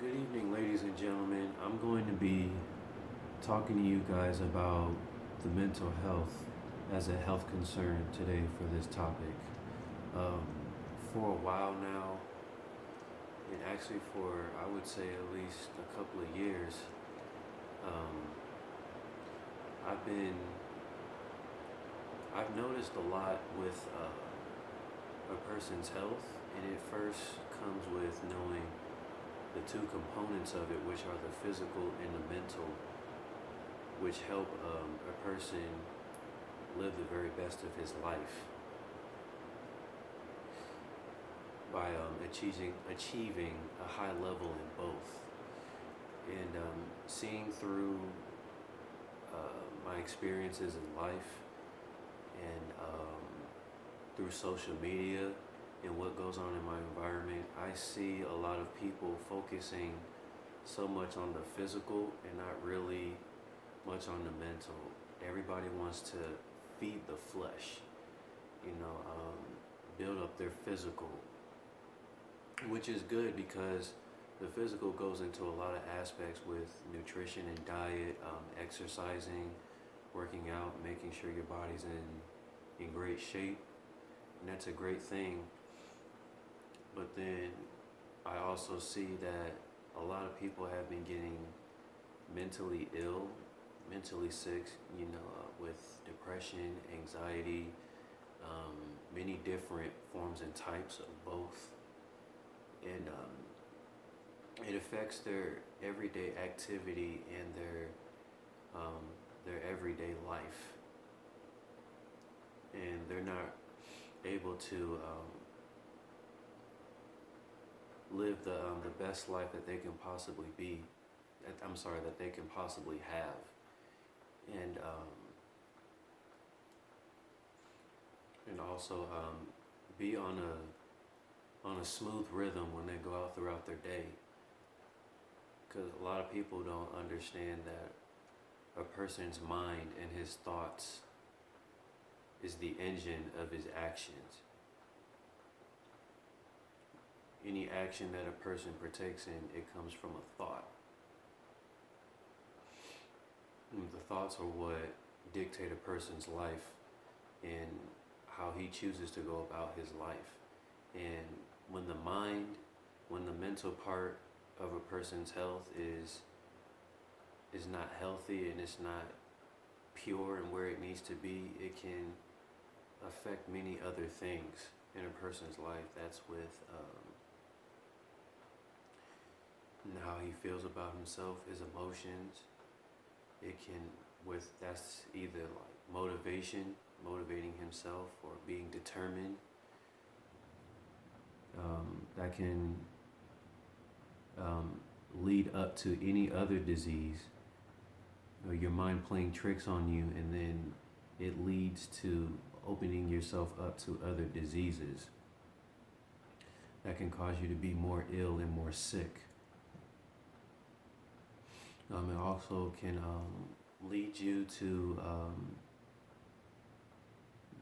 Good evening, ladies and gentlemen. I'm going to be talking to you guys about the mental health as a health concern today for this topic. Um, for a while now, and actually for I would say at least a couple of years, um, I've been I've noticed a lot with a person's health, and it first comes with knowing the two components of it, which are the physical and the mental, which help a person live the very best of his life by achieving a high level in both. And seeing through my experiences in life and through social media and what goes on in my environment, I see a lot of people focusing so much on the physical and not really much on the mental. Everybody wants to feed the flesh, you know, build up their physical, which is good because the physical goes into a lot of aspects with nutrition and diet, exercising, working out, making sure your body's in great shape, and that's a great thing. But then I also see that a lot of people have been getting mentally ill, mentally sick, with depression, anxiety, many different forms and types of both. And it affects their everyday activity and their everyday life. And they're not able to live the best life that they can possibly be. That they can possibly have. And also be on a smooth rhythm when they go out throughout their day. Because a lot of people don't understand that a person's mind and his thoughts is the engine of his actions. Any action that a person partakes in, it comes from a thought. And the thoughts are what dictate a person's life and how he chooses to go about his life. And when the mental part of a person's health is not healthy and it's not pure and where it needs to be, it can affect many other things in a person's life. That's with how he feels about himself, his emotions. It can that's either like motivating himself, or being determined. That can lead up to any other disease, or your mind playing tricks on you, and then it leads to opening yourself up to other diseases that can cause you to be more ill and more sick. It also can lead you to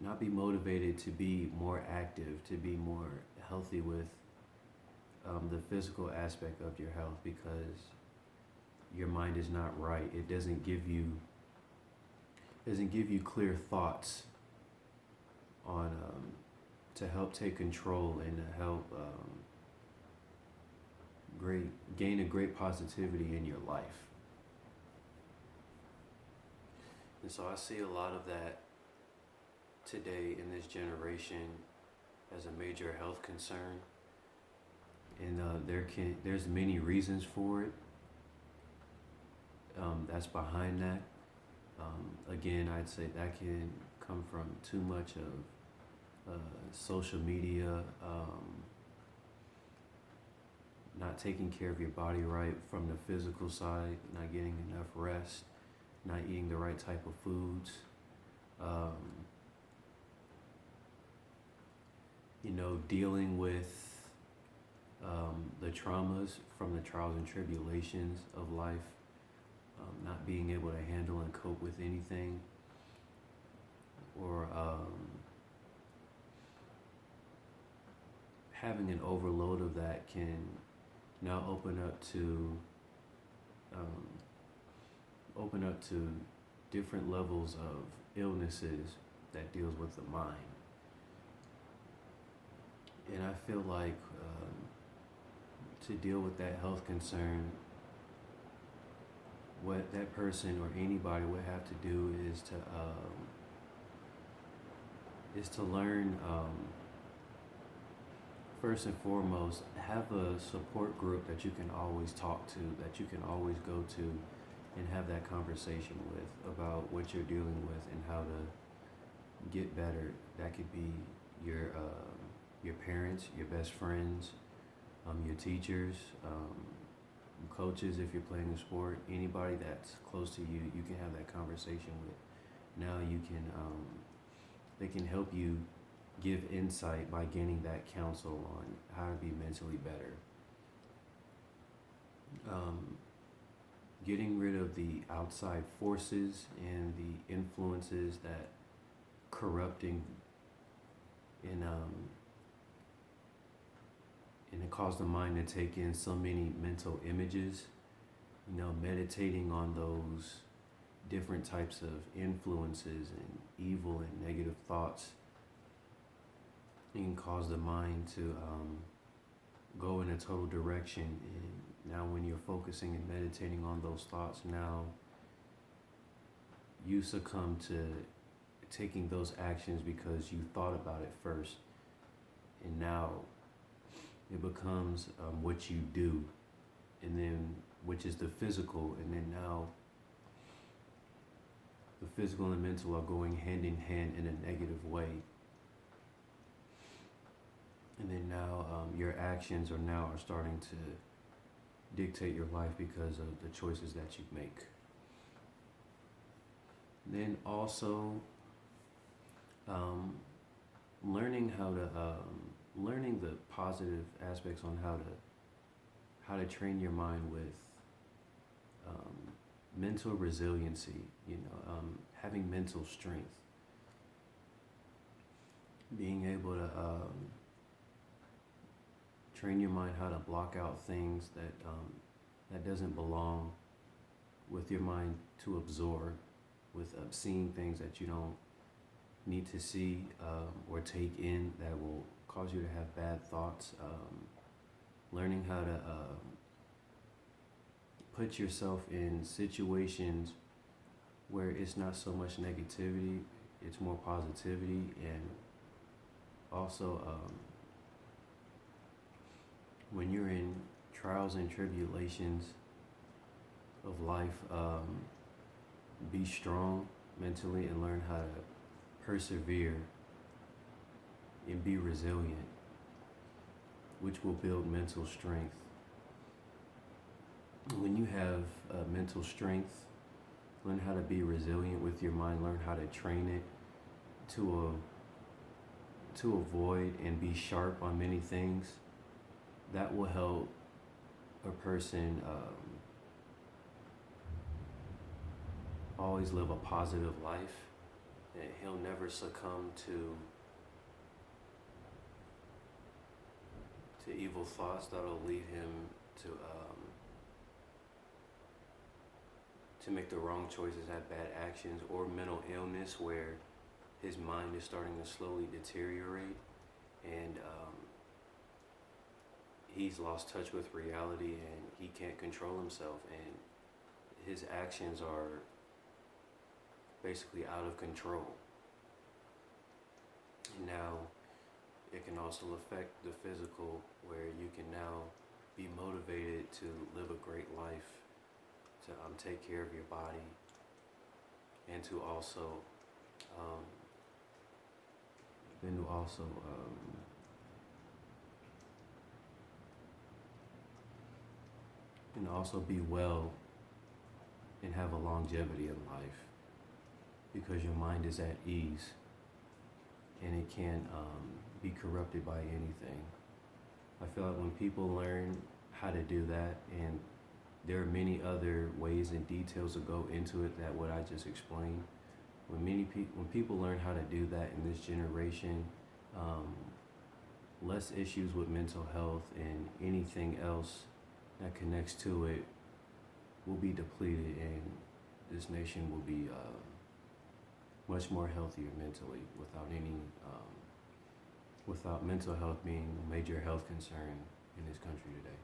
not be motivated to be more active, to be more healthy with the physical aspect of your health, because your mind is not right. It doesn't give you clear thoughts on to help take control and to help gain a great positivity in your life. And so I see a lot of that today in this generation as a major health concern. And there's many reasons for it. That's behind that. Again, I'd say that can come from too much of social media, not taking care of your body right from the physical side, not getting enough rest, not eating the right type of foods. Dealing with the traumas from the trials and tribulations of life, not being able to handle and cope with anything, or having an overload of that can now um, open up to different levels of illnesses that deals with the mind. And I feel like to deal with that health concern, what that person or anybody would have to do is to learn, first and foremost, have a support group that you can always talk to, that you can always go to and have that conversation with about what you're dealing with and how to get better. That could be your parents, your best friends, your teachers, coaches if you're playing a sport, anybody that's close to you, you can have that conversation with. Now you can, they can help you give insight by gaining that counsel on how to be mentally better. Getting rid of the outside forces and the influences that corrupting and it caused the mind to take in so many mental images, meditating on those different types of influences and evil and negative thoughts. It can cause the mind to go in a total direction. And now when you're focusing and meditating on those thoughts, now you succumb to taking those actions because you thought about it first. And now it becomes what you do, and then which is the physical, and then now the physical and mental are going hand in hand in a negative way. And then now your actions are starting to dictate your life because of the choices that you make. Then also learning learning the positive aspects on how to train your mind with mental resiliency, having mental strength, being able to train your mind how to block out things that doesn't belong with your mind to absorb, with seeing things that you don't need to see or take in that will cause you to have bad thoughts, learning how to put yourself in situations where it's not so much negativity, it's more positivity, and also when you're in trials and tribulations of life, be strong mentally and learn how to persevere and be resilient, which will build mental strength. When you have mental strength, learn how to be resilient with your mind, learn how to train it to avoid and be sharp on many things. That will help a person always live a positive life, and he'll never succumb to evil thoughts that'll lead him to make the wrong choices, have bad actions, or mental illness where his mind is starting to slowly deteriorate, and he's lost touch with reality and he can't control himself, and his actions are basically out of control. And now it can also affect the physical, where you can now be motivated to live a great life, to take care of your body, and to also be well and have a longevity in life, because your mind is at ease and it can't be corrupted by anything. I feel like when people learn how to do that, and there are many other ways and details that go into it that what I just explained, when people learn how to do that in this generation, less issues with mental health and anything else that connects to it will be depleted, and this nation will be much more healthier mentally without any without mental health being a major health concern in this country today.